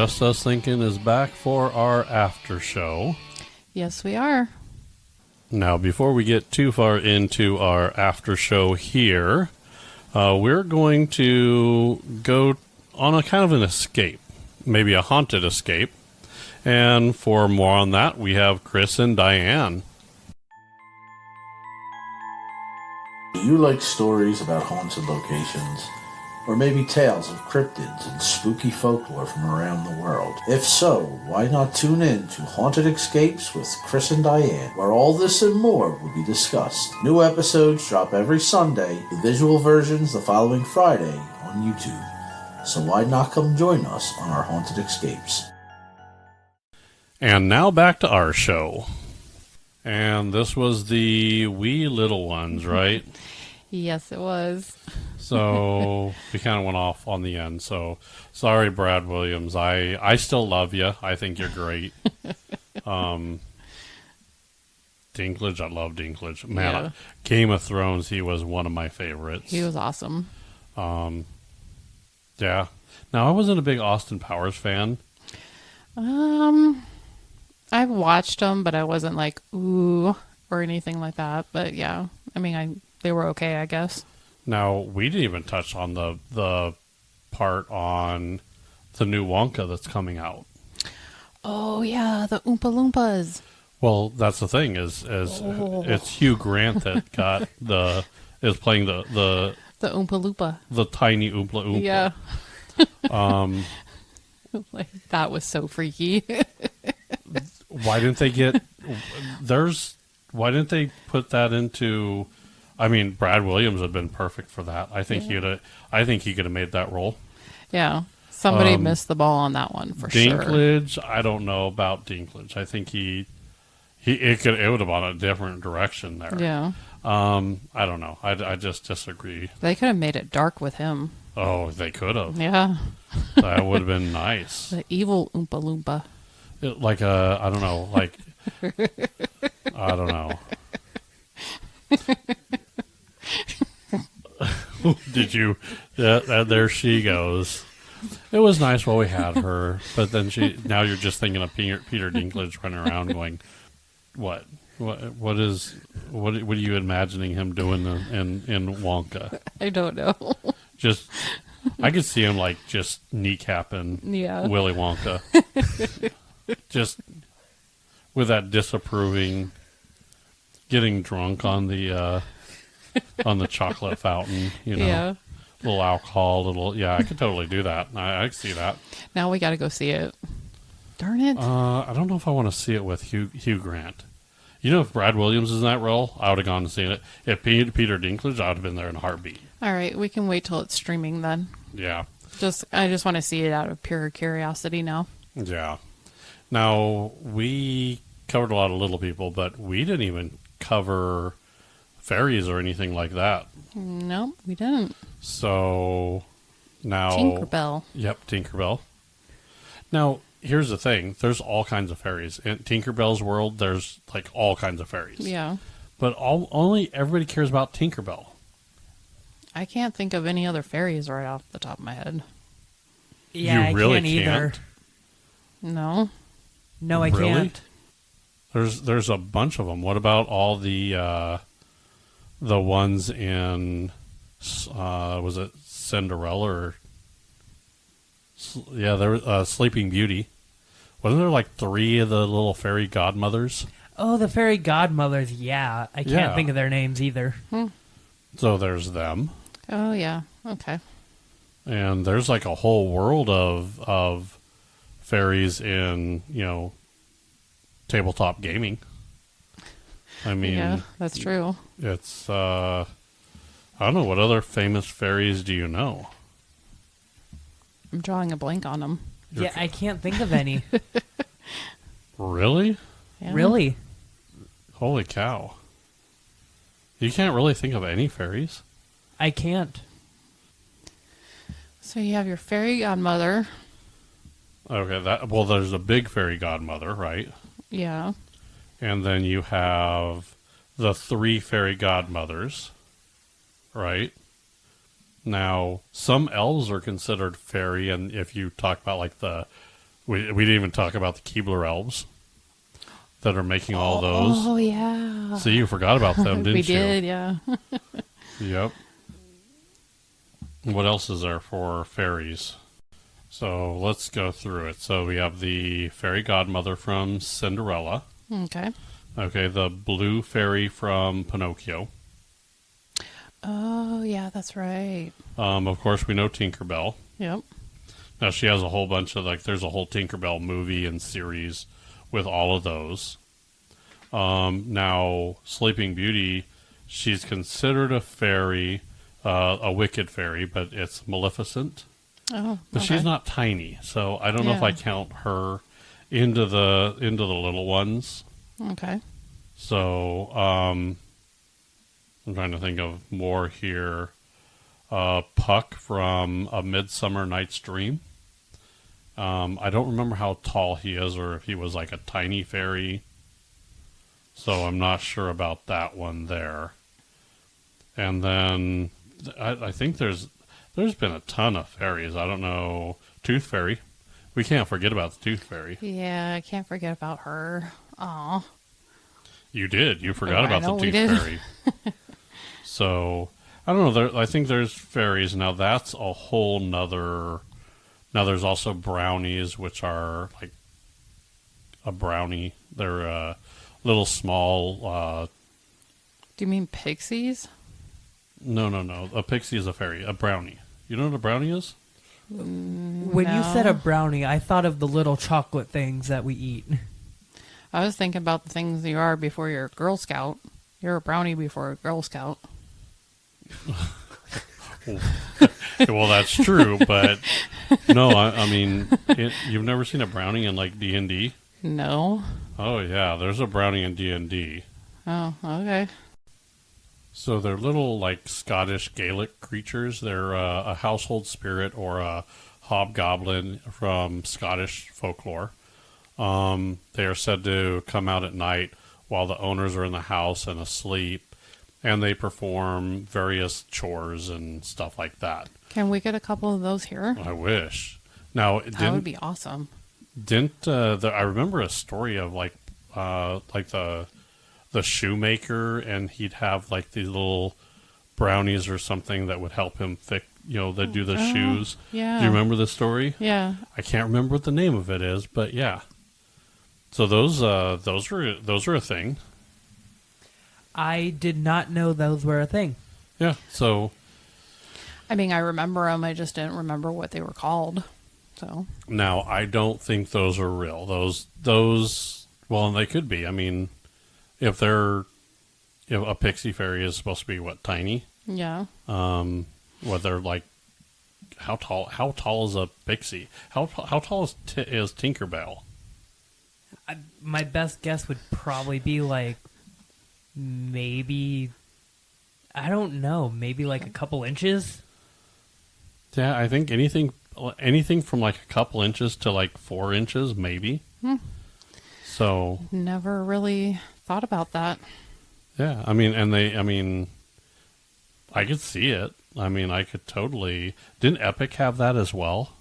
Just Us Thinking is back for our after show. Yes, we are. Now, before we get too far into our after show here, we're going to go on a kind of an escape, maybe a haunted escape. And for more on that, we have Chris and Diane. Do you like stories about haunted locations? Or maybe tales of cryptids and spooky folklore from around the world? If so, why not tune in to Haunted Escapes with Chris and Diane, where all this and more will be discussed. New episodes drop every Sunday, the visual versions the following Friday on YouTube. So why not come join us on our Haunted Escapes? And now back to our show. And this was the wee little ones, right? Yes, it was. So we kind of went off on the end. So sorry, Brad Williams. I still love you. I think you're great. Dinklage, I love Dinklage. Man, Yeah. Game of Thrones, he was one of my favorites. He was awesome. Yeah. Now, I wasn't a big Austin Powers fan. I've watched them, but I wasn't like, ooh, or anything like that. But yeah, I mean, they were okay, I guess. Now, we didn't even touch on the part on the new Wonka that's coming out. Oh, yeah, the Oompa Loompas. Well, that's the thing is it's Hugh Grant that is playing the Oompa Loompa. the tiny Oompa Loompa. Yeah. Like, that was so freaky. Why didn't they put that into? I mean, Brad Williams would have been perfect for that. I think he could have made that role. Yeah. Somebody missed the ball on that one for sure. Dinklage, I don't know about Dinklage. I think it would have gone a different direction there. Yeah. I don't know. I just disagree. They could have made it dark with him. Oh, they could have. Yeah. That would have been nice. The evil Oompa Loompa. I don't know. I don't know. Did you? There she goes. It was nice while we had her, but then now you're just thinking of Peter Dinklage running around going, what are you imagining him doing in Wonka? I don't know. Just, I could see him just kneecapping Willy Wonka, just with that disapproving, getting drunk on the chocolate fountain, Yeah. little alcohol, I could totally do that. I could see that. Now we got to go see it. Darn it. I don't know if I want to see it with Hugh Grant. If Brad Williams is in that role, I would have gone and seen it. If Peter Dinklage, I would have been there in a heartbeat. All right, we can wait till it's streaming then. Yeah. I just want to see it out of pure curiosity now. Yeah. Now, we covered a lot of little people, but we didn't even cover fairies or anything like that. No, we didn't. So now Tinkerbell. Yep, Tinkerbell. Now, here's the thing. There's all kinds of fairies. In Tinkerbell's world, there's all kinds of fairies. Yeah. But only everybody cares about Tinkerbell. I can't think of any other fairies right off the top of my head. Yeah, You really I can't either. can't? No. No, I Really? can't. There's a bunch of them. What about all the ones in was it Cinderella or there was Sleeping Beauty. Wasn't there 3 of the little fairy godmothers? Oh, the fairy godmothers. Yeah, I can't think of their names either. So there's them. Oh, yeah. Okay. And there's a whole world of fairies in, tabletop gaming. I mean, yeah, that's true. It's, I don't know, what other famous fairies do you know? I'm drawing a blank on them. Yeah, I can't think of any. Really? Yeah. Really? Holy cow. You can't really think of any fairies? I can't. So you have your fairy godmother. Okay, there's a big fairy godmother, right? Yeah. And then you have the 3 fairy godmothers, right? Now, some elves are considered fairy, and if you talk about We didn't even talk about the Keebler elves that are making all those. Oh, yeah. See, you forgot about them, didn't We you? did, yeah. Yep. What else is there for fairies? So let's go through it. So we have the fairy godmother from Cinderella. Okay. Okay, the blue fairy from Pinocchio. Oh, yeah, that's right. Of course, we know Tinkerbell. Yep. Now, she has a whole bunch of, there's a whole Tinkerbell movie and series with all of those. Now, Sleeping Beauty, she's considered a fairy, a wicked fairy, but it's Maleficent. Oh, But okay. she's not tiny, so I don't know if I count her into the little ones. Okay. So, I'm trying to think of more here. Puck from A Midsummer Night's Dream. I don't remember how tall he is or if he was like a tiny fairy. So I'm not sure about that one there. And then I think there's been a ton of fairies. I don't know. Tooth Fairy. We can't forget about the Tooth Fairy. Yeah, I can't forget about her. Aw. You did. You forgot I about know the we Tooth did. Fairy. So, I don't know. I think there's fairies. Now, that's a whole nother... Now, there's also brownies, which are like a brownie. They're little small... Do you mean pixies? No. A pixie is a fairy. A brownie. You know what a brownie is? When you No. said a brownie, I thought of the little chocolate things that we eat. I was thinking about the things you are before you're a Girl Scout. You're a brownie before a Girl Scout. Well, that's true, but no, I mean, you've never seen a brownie in like D&D? No. Oh yeah, there's a brownie in D&D. Oh, okay. So they're little like Scottish Gaelic creatures. They're a household spirit or a hobgoblin from Scottish folklore. They are said to come out at night while the owners are in the house and asleep, and they perform various chores and stuff like that. Can we get a couple of those here? I wish. Now, That would be awesome. I remember a story of like the shoemaker, and he'd have like these little brownies or something that would help him fix. They do the shoes. Yeah. Do you remember the story? Yeah. I can't remember what the name of it is, but yeah. So those were a thing. I did not know those were a thing. Yeah. So I mean, I remember them. I just didn't remember what they were called. So. now I don't think those are real. Those. Well, they could be. I mean, if a pixie fairy is supposed to be tiny. Yeah. They're like, how tall is a pixie? How tall is Tinkerbell? My best guess would probably be like maybe, I don't know, maybe like a couple inches. Yeah, I think anything from like a couple inches to like 4 inches, maybe. So Never really thought about that. yeah, I mean, I could see it. I mean, I could totally. Didn't Epic have that as well?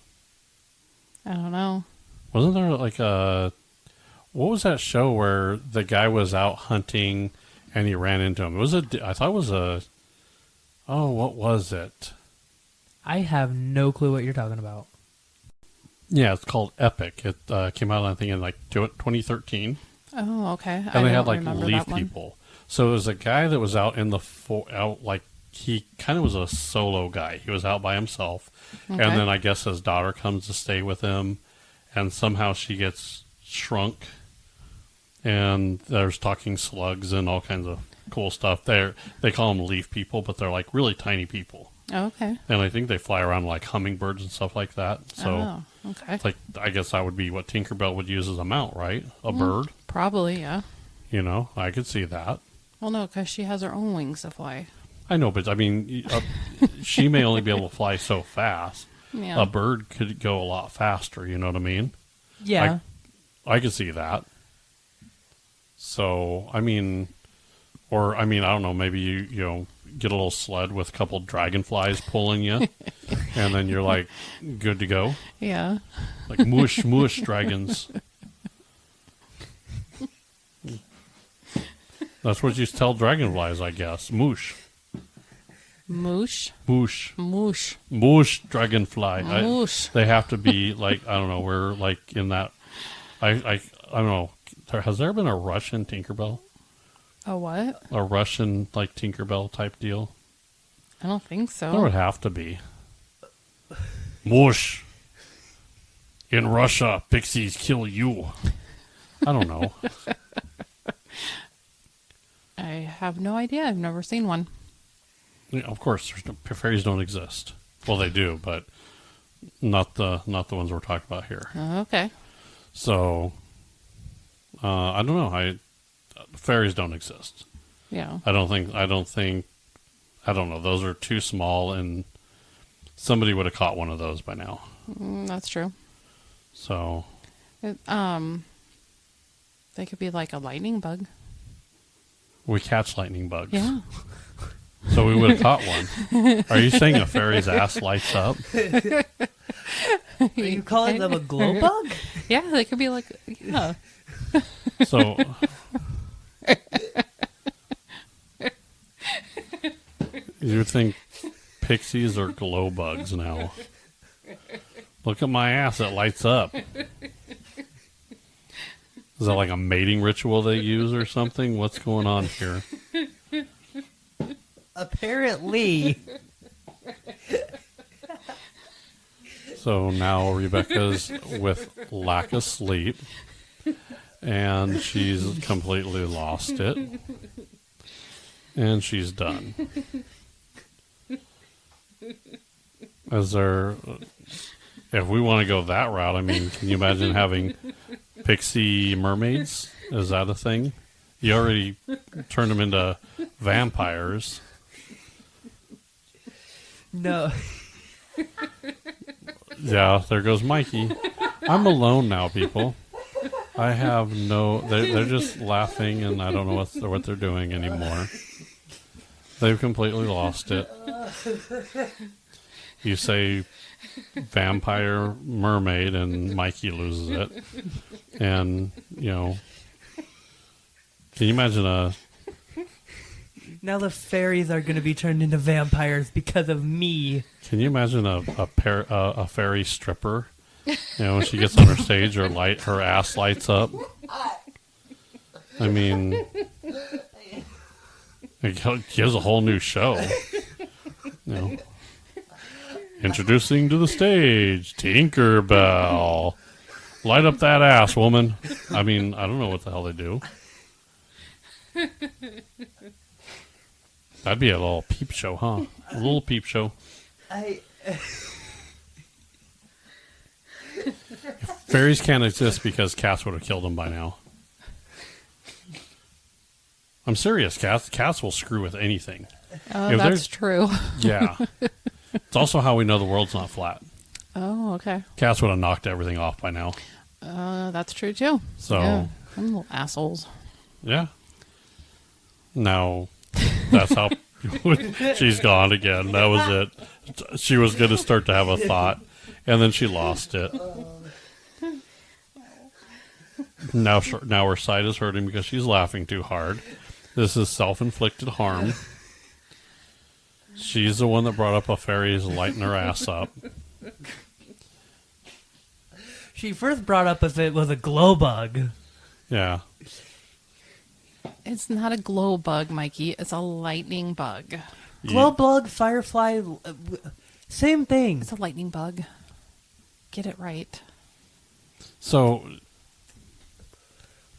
I don't know. Wasn't there like what was that show where the guy was out hunting and he ran into him? I thought it was what was it? I have no clue what you're talking about. Yeah, it's called Epic. It came out, I think, in like 2013. Oh, okay. And they had don't like remember leaf that one. people. So it was a guy that was out in he kind of was a solo guy. He was out by himself. Okay. And then I guess his daughter comes to stay with him, and somehow she gets shrunk. And there's talking slugs and all kinds of cool stuff. They call them leaf people, but they're like really tiny people. Oh, okay. And I think they fly around like hummingbirds and stuff like that. So Oh, okay. it's like, I guess that would be what Tinkerbell would use as a mount, right? A bird. Probably, yeah. I could see that. Well, no, because she has her own wings to fly. I know, but I mean, she may only be able to fly so fast. Yeah. A bird could go a lot faster, you know what I mean? Yeah. I could see that. So, I mean, I don't know, maybe you get a little sled with a couple dragonflies pulling you. and then you're like good to go. Yeah. Like mush, mush, dragons. That's what you tell dragonflies, I guess. Moosh. Moosh. Moosh. Moosh. Moosh dragonfly. Moosh. They have to be like, I don't know, we're like in that. I don't know. Has there been a Russian Tinkerbell? A what? A Russian like Tinkerbell type deal? I don't think so. There would have to be. Moosh. In Russia, pixies kill you. I don't know. I have no idea. I've never seen one. Yeah, of course, fairies don't exist. Well, they do, but not the ones we're talking about here. Okay. So, I don't know. Fairies don't exist. Yeah. I don't know. Those are too small, and somebody would have caught one of those by now. That's true. So, They could be like a lightning bug. we catch lightning bugs. Yeah. So we would have caught one. Are you saying a fairy's ass lights up? Are you calling them a glow bug? Yeah, they could be like, yeah. So, you think pixies are glow bugs now? Look at my ass, it lights up. Is that like a mating ritual they use or something? What's going on here? Apparently. So now Rebecca's with lack of sleep, and she's completely lost it, and she's done. Is there, if we want to go that route, I mean, can you imagine having pixie mermaids? Is that a thing? You already turned them into vampires. No. Yeah, there goes Mikey. I'm alone now, people. I have no... They're just laughing, and I don't know what they're doing anymore. They've completely lost it. You say vampire mermaid, and Mikey loses it. And, you know... Can you imagine a... Now the fairies are going to be turned into vampires because of me. Can you imagine a fairy stripper? You know, when she gets on her stage, her ass lights up. I mean, it gives a whole new show. You know, introducing to the stage, Tinkerbell. Light up that ass, woman. I mean, I don't know what the hell they do. That'd be a little peep show, huh? A little peep show. Fairies can't exist because cats would have killed them by now. I'm serious. Cats will screw with anything. Oh, that's true. Yeah. It's also how we know the world's not flat. Oh, okay. Cats would have knocked everything off by now. That's true, too. So, yeah, them little assholes. Yeah. Now, that's how she's gone again. That was it. She was going to start to have a thought, and then she lost it. Now her side is hurting because she's laughing too hard. This is self-inflicted harm. She's the one that brought up a fairy's lighting her ass up. She first brought up if it was a glow bug. Yeah. It's not a glow bug, Mikey. It's a lightning bug. Glow bug, firefly, same thing. It's a lightning bug. Get it right. So,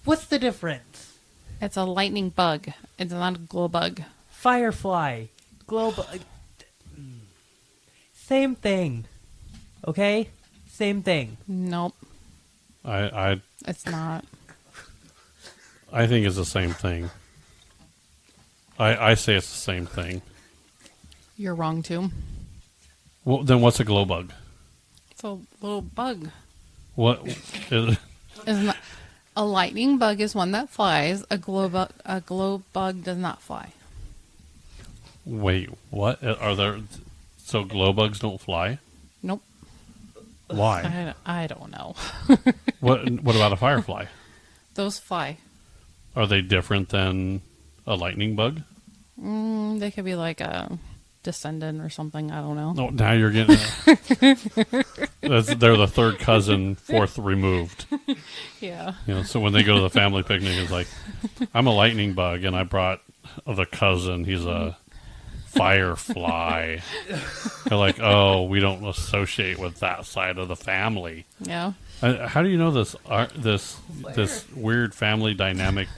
what's the difference? It's a lightning bug. It's not a glow bug. Firefly, glow bug, same thing. Okay, same thing. Nope. It's not. I think it's the same thing. I say it's the same thing. You're wrong, too. Well, then what's a glow bug? It's a little bug. What? Isn't that, a lightning bug is one that flies. A glow bug does not fly. Wait, what? Are there... So glow bugs don't fly? Nope. Why? I don't know. What about a firefly? Those fly. Are they different than a lightning bug? They could be like a descendant or something. I don't know. No, now you're getting they're the third cousin, fourth removed. Yeah. You know, so when they go to the family picnic, it's like, I'm a lightning bug, and I brought the cousin. He's a firefly. They're like, oh, we don't associate with that side of the family. Yeah. How do you know this weird family dynamic?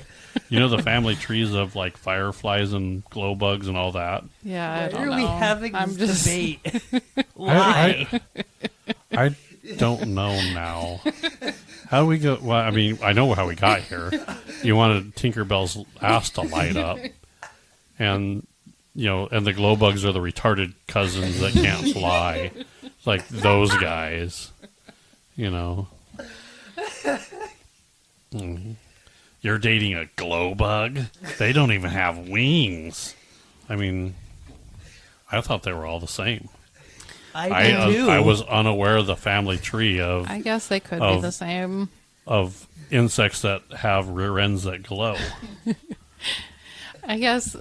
You know the family trees of like fireflies and glow bugs and all that. Yeah. I Why don't are know. we having this debate? Why? I don't know now. How do we go? Well, I mean, I know how we got here. You wanted Tinkerbell's ass to light up, and and the glow bugs are the retarded cousins that can't fly, like those guys. You're dating a glow bug? They don't even have wings. I mean, I thought they were all the same. I do too. I was unaware of the family tree of I guess they could be the same. Of insects that have rear ends that glow. I guess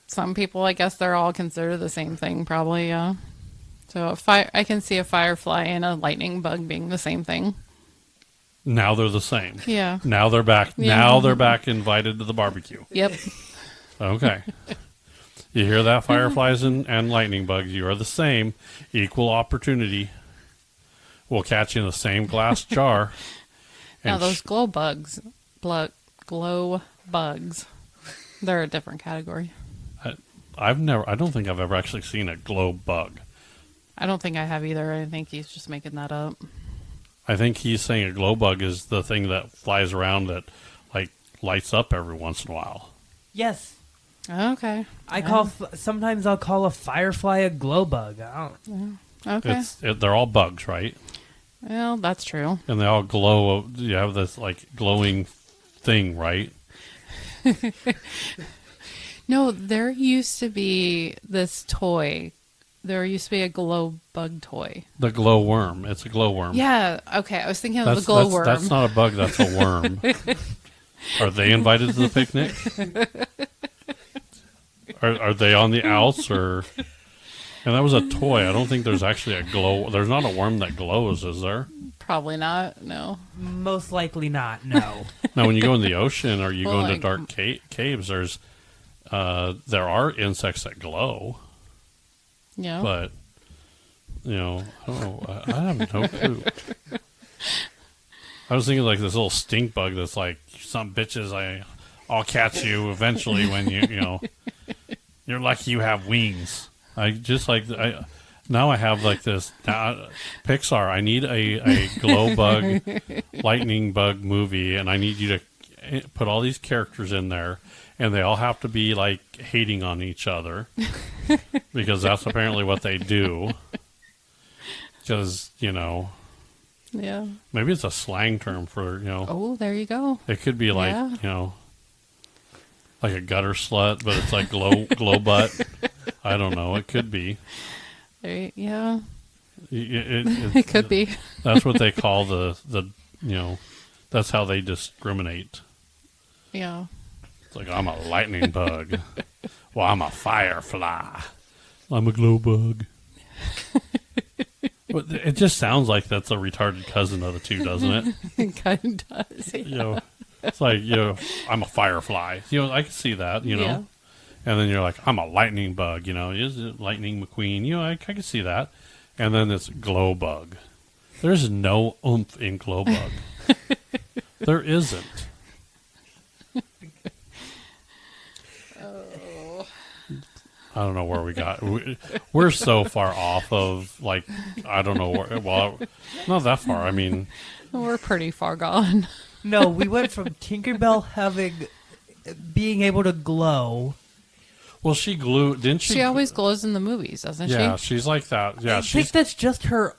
some people, I guess they're all considered the same thing, probably. Yeah. So I can see a firefly and a lightning bug being the same thing. Now they're the same. Yeah. Now they're back. Yeah. Now they're back invited to the barbecue. Yep. Okay. You hear that, fireflies and lightning bugs? You are the same. Equal opportunity. We'll catch you in the same glass jar. Now those glow bugs, they're a different category. I don't think I've ever actually seen a glow bug. I don't think I have either. I think he's just making that up. I think he's saying a glow bug is the thing that flies around that like lights up every once in a while. Yes. Okay. Sometimes I'll call a firefly a glow bug. Okay. They're all bugs, right? Well, that's true. And they all glow. You have this like glowing thing, right? No, there used to be this toy. There used to be a glow bug toy. The glow worm. It's a glow worm. Yeah. Okay. I was thinking of the glow worm. That's not a bug. That's a worm. Are they invited to the picnic? Are they on the outs or? And that was a toy. I don't think there's actually a glow. There's not a worm that glows, is there? Probably not. No. Most likely not. No. Now, when you go in the ocean or you go into like- dark caves, there are insects that glow, Yeah. but I don't know. I have no clue. I was thinking like this little stink bug that's like, some bitches, I'll catch you eventually when you're lucky you have wings. Now I have like this Pixar. I need a glow bug, lightning bug movie, and I need you to put all these characters in there, and they all have to be like hating on each other because that's apparently what they do. Because Yeah. maybe it's a slang term for Oh, there you go. It could be like Yeah. like a gutter slut, but it's like glow butt. I don't know. It could be. Yeah. It It could be. That's what they call the that's how they discriminate. Yeah. It's like, I'm a lightning bug. Well, I'm a firefly. I'm a glow bug. But it just sounds like that's a retarded cousin of the two, doesn't it? It kind of does. Yeah. It's like, I'm a firefly. I can see that, Yeah. And then you're like, I'm a lightning bug, is it Lightning McQueen? I can see that. And then it's glow bug. There's no oomph in glow bug. There isn't. I don't know where we got. We're so far off of, like, I don't know where. Well, not that far. I mean, We're pretty far gone. No, we went from Tinkerbell being able to glow. well, she glued, didn't she? She always glows in the movies, doesn't Yeah, she? she's like that. Yeah, I think that's just her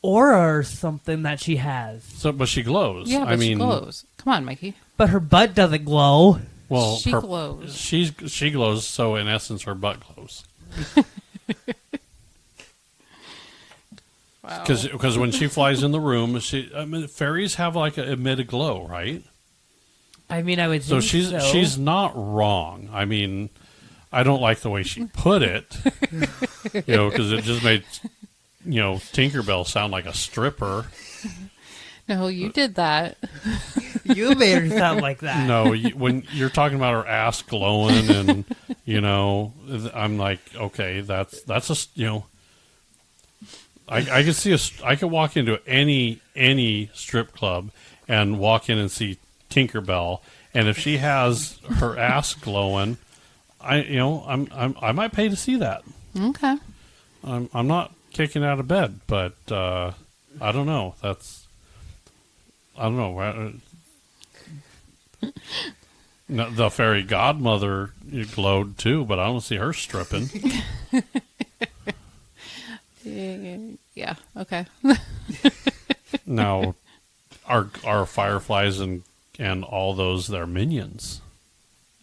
aura or something that she has. but she glows. Yeah, but I mean, she glows. Come on, Mikey. But her butt doesn't glow. well, She glows. She glows, so in essence, her butt glows. Wow. Because when she flies in the room, fairies have like emit a glow, right? I mean, I would So think she's not wrong. I mean, I don't like the way she put it, because it just made Tinkerbell sound like a stripper. No, you did that. You made her sound like that. No, when you're talking about her ass glowing, and I'm like, okay, that's I could see I could walk into any strip club and walk in and see Tinkerbell, and if she has her ass glowing, I might pay to see that. Okay. I'm not kicking out of bed, but I don't know. I don't know. No, the fairy godmother glowed too, but I don't see her stripping. Yeah. Okay. Now, are fireflies and all those their minions?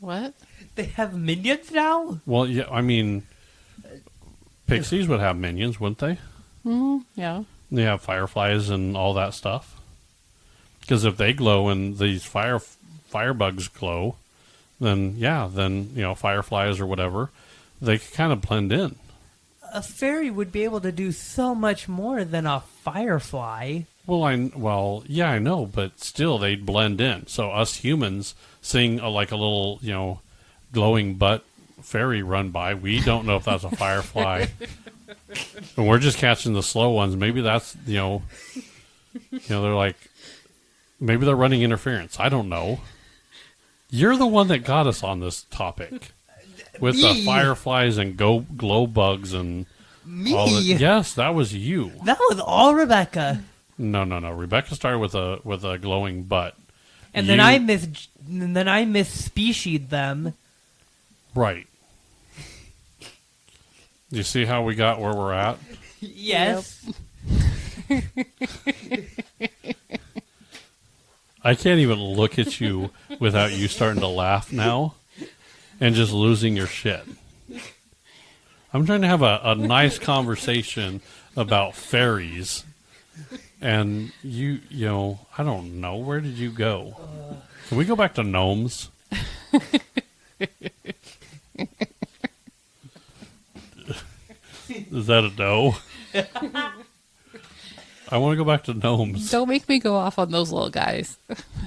What? They have minions now? Well, yeah. I mean, pixies would have minions, wouldn't they? Yeah. They have fireflies and all that stuff. Because if they glow and these firebugs glow, then fireflies or whatever, they can kind of blend in. A fairy would be able to do so much more than a firefly. Well, yeah, I know, but still they'd blend in. So us humans seeing like a little, glowing butt fairy run by, we don't know if that's a firefly. And we're just catching the slow ones. Maybe that's, they're like, maybe they're running interference. I don't know. You're the one that got us on this topic with the fireflies and glow bugs and all that. Yes, that was you. That was all Rebecca. No. Rebecca started with a glowing butt, and then I misspecied them. Right. You see how we got where we're at? Yes. I can't even look at you without you starting to laugh now and just losing your shit. I'm trying to have a nice conversation about fairies, and I don't know. Where did you go? Can we go back to gnomes? Is that a no? I want to go back to gnomes. Don't make me go off on those little guys.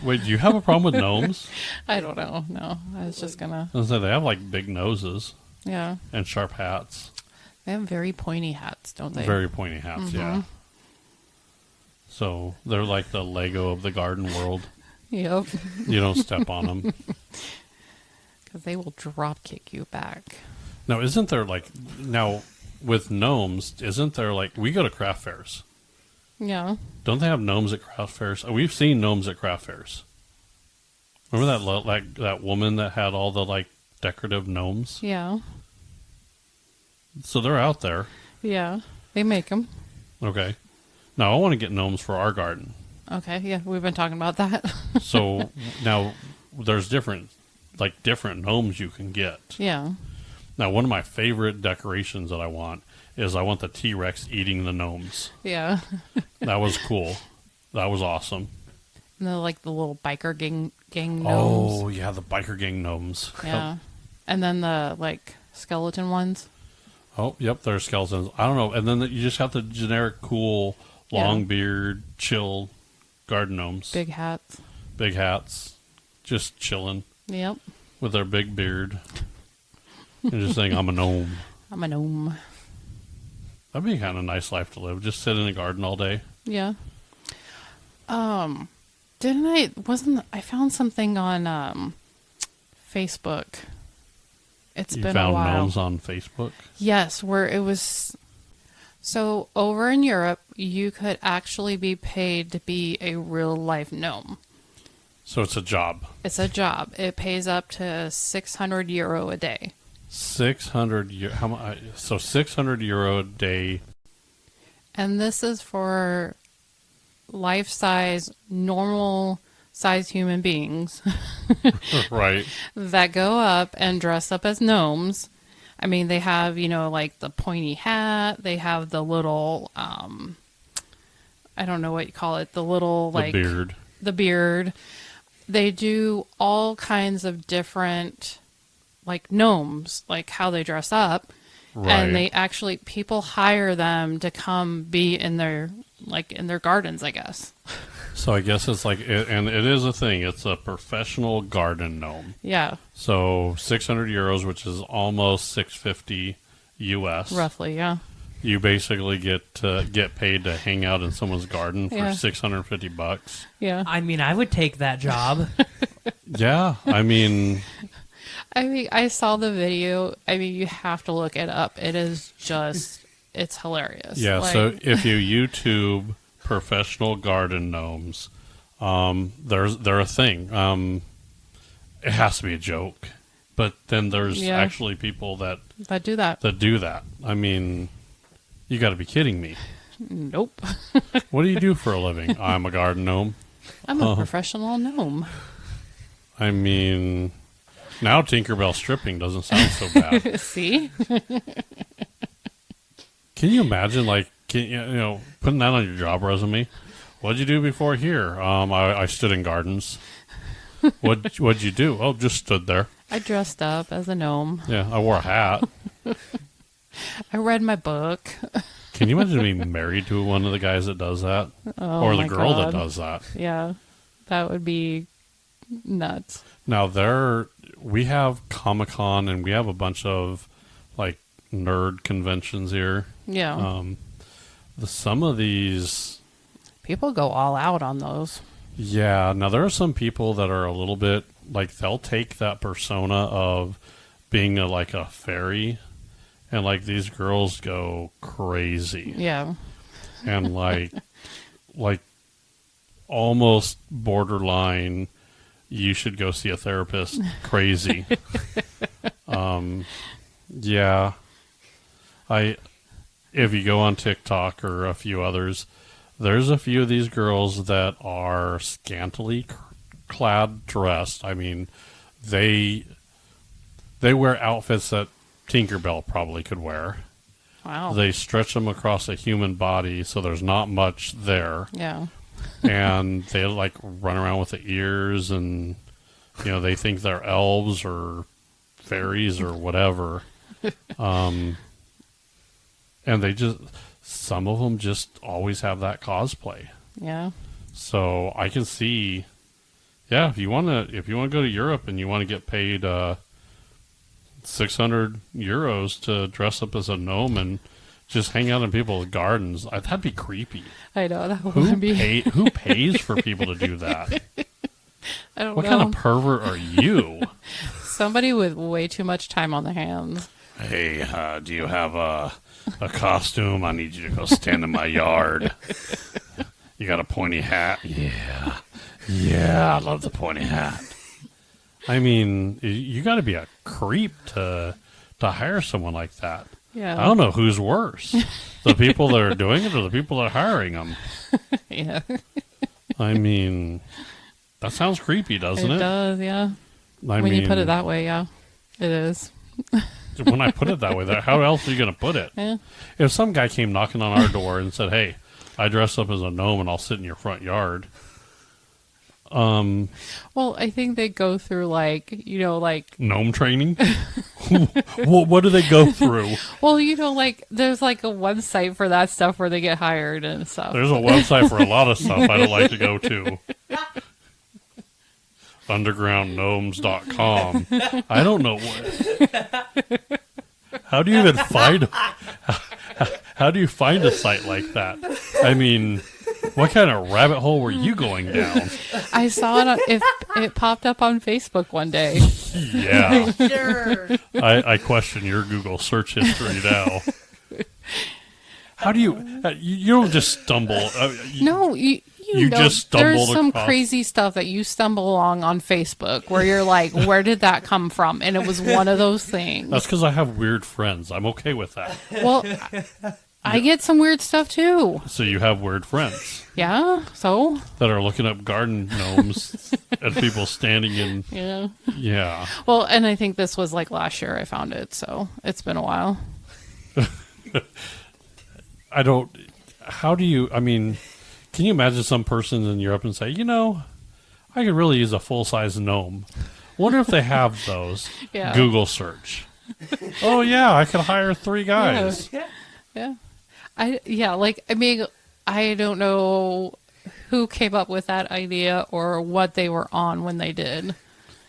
Wait, do you have a problem with gnomes? I don't know. No, I was just gonna. I was gonna say, they have like big noses. Yeah. And sharp hats. They have very pointy hats, don't they? Very pointy hats, yeah. So they're like the Lego of the garden world. Yep. You don't step on them. Because they will drop kick you back. Now, isn't there with gnomes, isn't there we go to craft fairs? Yeah. Don't they have gnomes at craft fairs? We've seen gnomes at craft fairs. Remember that woman that had all the decorative gnomes? Yeah. So they're out there. Yeah. They make them. Okay. Now I want to get gnomes for our garden. Okay. Yeah. We've been talking about that. So now there's different gnomes you can get. Yeah. Now, one of my favorite decorations that I want the T-Rex eating the gnomes. Yeah. That was cool. That was awesome. And they're the little biker gang gnomes. Oh, yeah, the biker gang gnomes. Yeah. And then the skeleton ones. Oh, yep, they're skeletons. I don't know. And then you just have the generic cool, long beard, chill garden gnomes. Big hats. Big hats. Just chilling. Yep. With their big beard. And just saying, I'm a gnome. I'm a gnome. That'd be kind of a nice life to live. Just sit in a garden all day. Yeah. I found something on Facebook. It's been a while. You found gnomes on Facebook? Yes, where it was. So over in Europe, you could actually be paid to be a real life gnome. So it's a job. It's a job. It pays up to €600 a day. 600 how much? So €600 a day. And this is for life-size, normal-sized human beings. Right. That go up and dress up as gnomes. I mean, they have, the pointy hat. They have the little I don't know what you call it, the little The beard. the beard. They do all kinds of different like gnomes, like how they dress up. Right. And they actually people hire them to come be in their gardens, I guess. So I guess it's like, and it is a thing. It's a professional garden gnome. Yeah, So 600 euros, which is almost 650 US. roughly, yeah. You basically get paid to hang out in someone's garden for Yeah. $650. Yeah. I mean, I would take that job. Yeah, I mean, I saw the video. I mean, you have to look it up. It is just, it's hilarious. yeah. Like, So if you YouTube professional garden gnomes, they're a thing. It has to be a joke, but then there's Yeah. actually people that do that. do that. I mean, you got to be kidding me. Nope. What do you do for a living? I'm a garden gnome. I'm a professional gnome. I mean, now Tinkerbell stripping doesn't sound so bad. See? Can you imagine, like, putting that on your job resume? What'd you do before here? I stood in gardens. What'd you do? Oh, just stood there. I dressed up as a gnome. Yeah, I wore a hat. I read my book. Can you imagine being married to one of the guys that does that? Oh, Or the my girl God. that does that? Yeah. That would be nuts. Now, we have Comic-Con and we have a bunch of, like, nerd conventions here. Yeah. Some of these... People go all out on those. Yeah, now there are some people that are a little bit, like, they'll take that persona of being like a fairy, and, like, these girls go crazy. Yeah. And, like almost borderline, you should go see a therapist crazy. Yeah. If you go on TikTok or a few others, there's a few of these girls that are scantily clad, dressed. I mean, they wear outfits that Tinkerbell probably could wear. Wow. They stretch them across a human body, so there's not much there. Yeah. And they, like, run around with the ears, and, they think they're elves or fairies or whatever. And some of them just always have that cosplay. Yeah. So I can see, yeah, if you want to go to Europe and you want to get paid 600 euros to dress up as a gnome and just hang out in people's gardens, that'd be creepy. I know. That would be. Who pays for people to do that? I don't What know. kind of pervert are you? Somebody with way too much time on their hands. Hey, do you have a costume? I need you to go stand in my yard. You got a pointy hat? Yeah, I love the pointy hat. I mean, you got to be a creep to hire someone like that. Yeah. I don't know who's worse, the people that are doing it or the people that are hiring them. Yeah. I mean, that sounds creepy, doesn't it? It does, yeah. I When mean, you put it that way, yeah. It is. when I put it that way, how else are you going to put it? Yeah. If some guy came knocking on our door and said, "Hey, I dress up as a gnome and I'll sit in your front yard," Well, I think they go through like gnome training. What do they go through? like there's like a website for that stuff where they get hired and stuff. There's a website for a lot of stuff I don't like to go to. Undergroundgnomes.com. I don't know what. How do you even find? How do you find a site like that? I mean, what kind of rabbit hole were you going down? I saw it. It popped up on Facebook one day. Yeah, Sure. I question your Google search history now. How do you? You don't just stumble. No, you don't. just stumbled There's some across- crazy stuff that you stumble along on Facebook where you're like, where did that come from? And it was one of those things. That's because I have weird friends. I'm okay with that. Well, I get some weird stuff too. So you have weird friends Yeah. So that are looking up garden gnomes and people standing in. yeah. Yeah. Well, and I think this was like last year I found it, so it's been a while. I don't. How do you? I mean, Can you imagine some person in Europe and say, I could really use a full-size gnome. Wonder if they have those. Yeah. Google search. Oh, yeah, I could hire 3 guys. Yeah. I don't know who came up with that idea or what they were on when they did.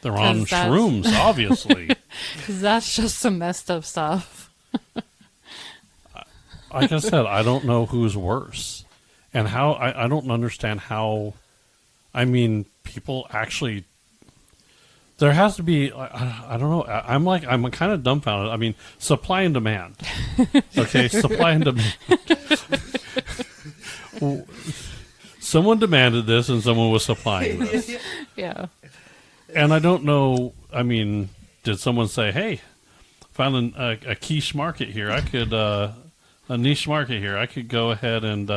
They're on 'Cause that's- shrooms, obviously. 'Cause that's just some messed up stuff. Like I said, I don't know who's worse. And how, I don't understand how, people actually, there has to be, I don't know, I'm kind of dumbfounded. Supply and demand. Okay, supply and demand. Someone demanded this and someone was supplying this. Yeah. And I don't know, did someone say, hey, found a quiche market here. I could, a niche market here. I could go ahead and,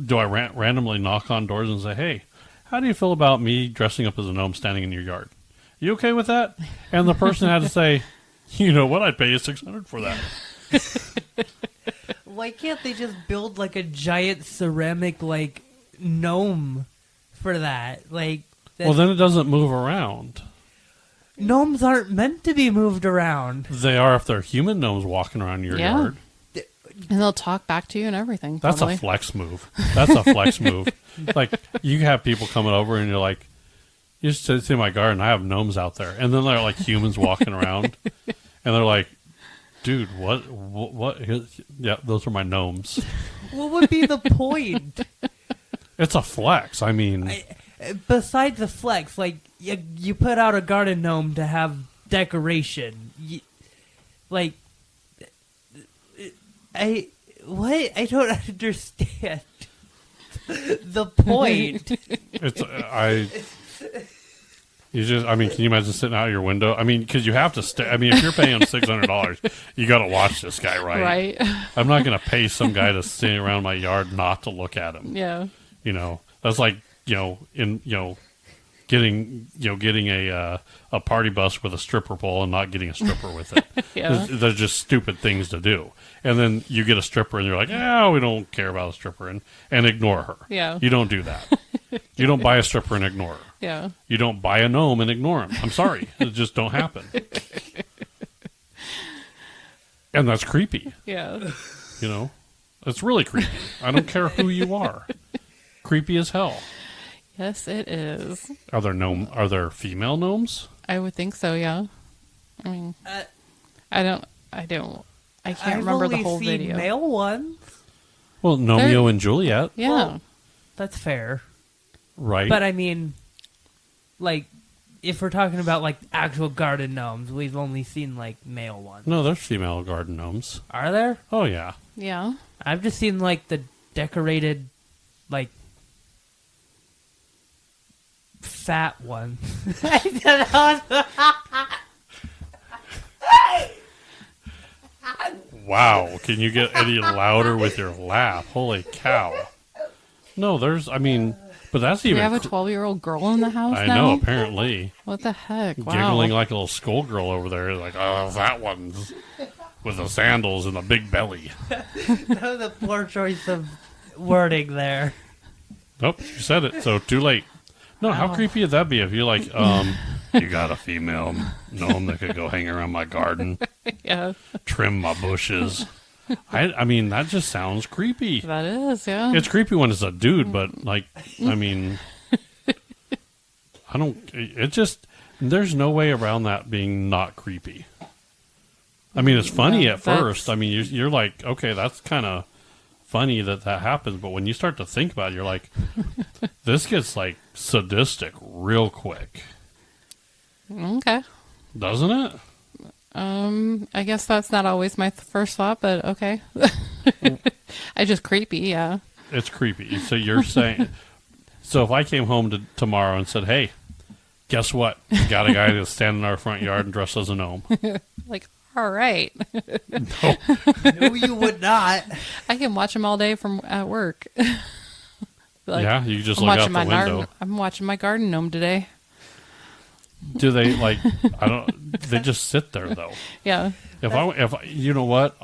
do I randomly knock on doors and say, hey, how do you feel about me dressing up as a gnome standing in your yard? You okay with that? And the person had to say, you know what, I'd pay you $600 for that. Why can't they just build like a giant ceramic like gnome for that? Like, Well, then it doesn't move around. gnomes aren't meant to be moved around. They are if they're human gnomes walking around your Yeah. yard. And they'll talk back to you and everything. That's probably. a flex move. That's a flex move. Like, you have people coming over and you're like, you just see my garden, I have gnomes out there. And then they're like humans walking around. And they're like, dude, what? Yeah, those are my gnomes. What would be the point? It's a flex. Besides the flex, like you put out a garden gnome to have decoration. I don't understand the point. Can you imagine sitting out your window? Because you have to stay. If you're paying $600, you got to watch this guy, right? Right. I'm not going to pay some guy to sit around my yard not to look at him. Yeah. That's like, getting a party bus with a stripper pole and not getting a stripper with it. Yeah. They're just stupid things to do. And then you get a stripper and you're like, we don't care about a stripper, and ignore her. Yeah. You don't do that. You don't buy a stripper and ignore her. Yeah. You don't buy a gnome and ignore him. I'm sorry. It just don't happen. And that's creepy. Yeah. It's really creepy. I don't care who you are. Creepy as hell. Yes, it is. Are there female gnomes? I would think so. Yeah. I can't I've remember the only whole seen video. male ones. Well, Nomeo and Juliet, Yeah. Well, that's fair. right? But if we're talking about like actual garden gnomes, we've only seen like male ones. No, there's female garden gnomes. Are there? Oh, yeah. Yeah. I've just seen like the decorated, like fat one. Wow. Can you get any louder with your laugh? Holy cow. No, but that's We even... have a 12-year-old girl in the house I now? know, apparently. What the heck? Wow. Giggling like a little schoolgirl over there. Like, oh, that one's with the sandals and the big belly. That was a poor choice of wording there. Nope, you said it, so too late. No, how creepy would that be if you're like, you got a female gnome that could go hang around my garden, Yeah. trim my bushes. That just sounds creepy. That is, yeah. It's creepy when it's a dude, but there's no way around that being not creepy. It's funny Yeah, at first. You're like, okay, that's kind of funny that happens, but when you start to think about it, you're like, this gets like sadistic real quick. Okay. Doesn't it? I guess that's not always my first thought, but okay. I just creepy, yeah. It's creepy. So you're saying, so if I came home tomorrow and said, hey, guess what? Got a guy to stand in our front yard and dress as a gnome. Like, all right. No. No, you would not. I can watch them all day from at work. Like, Yeah, you just I'm look out watching the my window. I'm watching my garden gnome today. Do they they just sit there though. Yeah. If you know what?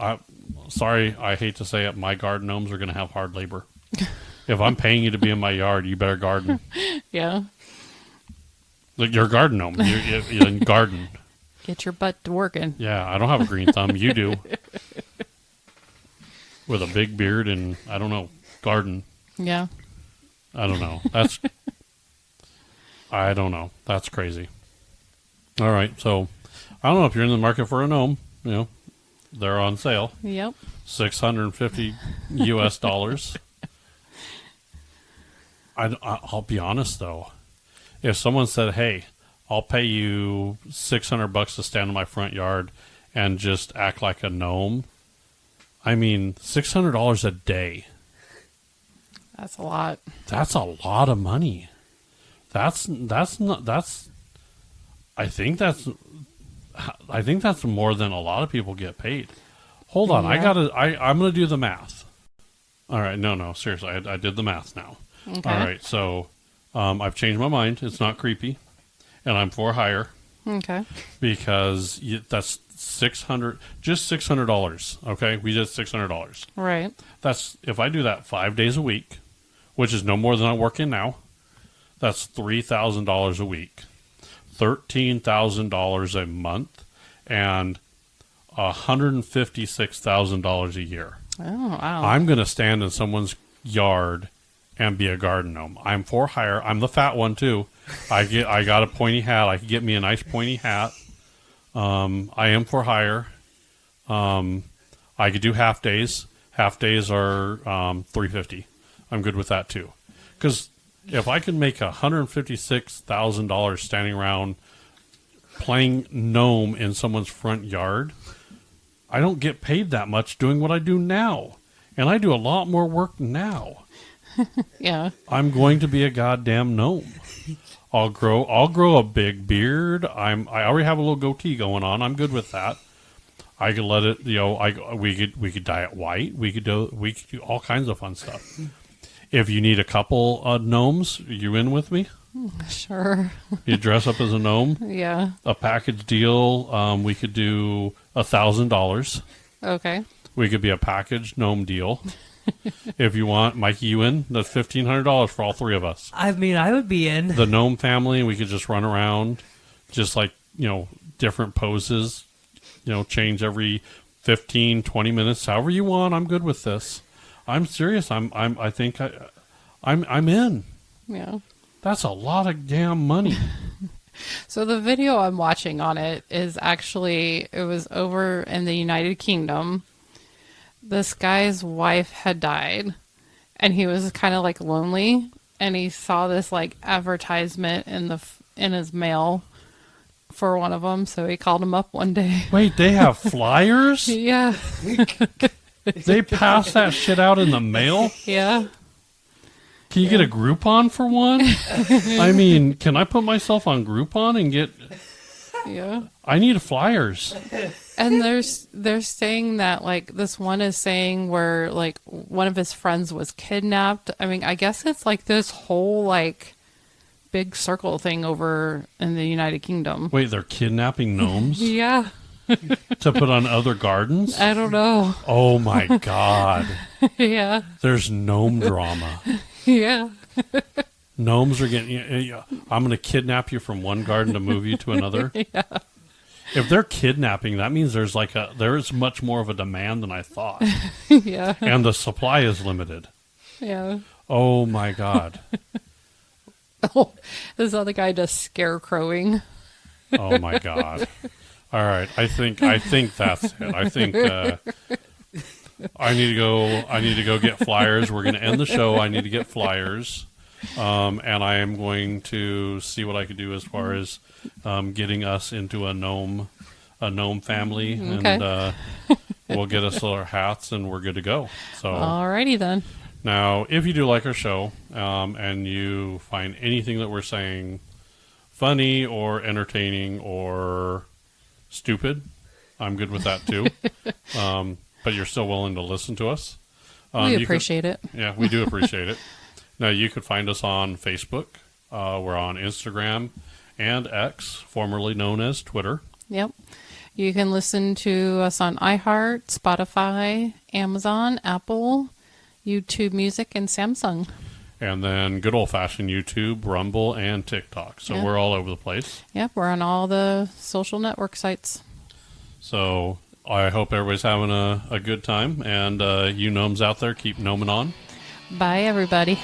Sorry, I hate to say it, my garden gnomes are going to have hard labor. If I'm paying you to be in my yard, you better garden. Yeah. Like, you're a garden gnome. You're in garden. Get your butt to working. Yeah, I don't have a green thumb. You do. With a big beard and, I don't know, garden. Yeah. I don't know. I don't know. That's crazy. All right. So, I don't know if you're in the market for a gnome. You know, they're on sale. Yep. $650 US dollars. I'll be honest, though. If someone said, hey, I'll pay you $600 to stand in my front yard and just act like a gnome, I mean, $600 a day. That's a lot. That's a lot of money. I think that's more than a lot of people get paid. Hold on, Yeah. I'm gonna do the math. All right, no, seriously, I did the math now. Okay. All right, so I've changed my mind. It's not creepy, and I'm for hire Okay. because that's just $600. Okay, we did $600. Right. That's if I do that 5 days a week, which is no more than I'm working now. That's $3,000 a week, $13,000 a month, and $156,000 a year. Oh, wow. I'm going to stand in someone's yard and be a garden gnome. I'm for hire. I'm the fat one too. I got a pointy hat. I could get me a nice pointy hat. I am for hire. I could do half days. Half days are $350. I'm good with that too. Because if I can make $156,000 standing around playing gnome in someone's front yard, I don't get paid that much doing what I do now. And I do a lot more work now. Yeah. I'm going to be a goddamn gnome. I'll grow a big beard. I already have a little goatee going on. I'm good with that. I could let it, we could dye it white. We could do all kinds of fun stuff. If you need a couple gnomes, you in with me? Sure. You dress up as a gnome. Yeah. A package deal. We could do $1,000. Okay. We could be a package gnome deal. If you want, Mikey, you in? That's $1,500 for all three of us. I mean, I would be in. The gnome family, we could just run around, just like, different poses, change every 15, 20 minutes, however you want. I'm good with this. I'm serious. I'm in. Yeah. That's a lot of damn money. So the video I'm watching on it is actually, it was over in the United Kingdom. This guy's wife had died and he was kind of like lonely, and he saw this like advertisement in his mail for one of them. So he called him up one day. Wait, they have flyers? Yeah. They pass that shit out in the mail? Yeah. Can you get a Groupon for one? I mean, can I put myself on Groupon and get... Yeah. I need flyers. And they're saying that, like, this one is saying where, like, one of his friends was kidnapped. I mean, I guess it's like this whole, like, big circle thing over in the United Kingdom. Wait, they're kidnapping gnomes Yeah. to put on other gardens? I don't know. Oh my God. Yeah. There's gnome drama. Yeah. Gnomes are getting... I'm going to kidnap you from one garden to move you to another. Yeah. If they're kidnapping, that means there's much more of a demand than I thought. Yeah. And the supply is limited. Yeah. Oh my God. Oh, this other guy does scarecrowing. Oh my God. All right. I think that's it. I think I need to go get flyers. We're going to end the show. I need to get flyers. And I am going to see what I could do as far as getting us into a gnome family, Okay. and we'll get us our hats, and we're good to go. So, Alrighty then. now, if you do like our show, and you find anything that we're saying funny or entertaining or stupid, I'm good with that too. But you're still willing to listen to us. We appreciate it. Yeah, we do appreciate it. Now, you could find us on Facebook. We're on Instagram and X, formerly known as Twitter. Yep. You can listen to us on iHeart, Spotify, Amazon, Apple, YouTube Music, and Samsung. And then good old-fashioned YouTube, Rumble, and TikTok. So we're all over the place. Yep, we're on all the social network sites. So I hope everybody's having a good time. And you gnomes out there, keep gnoming on. Bye, everybody.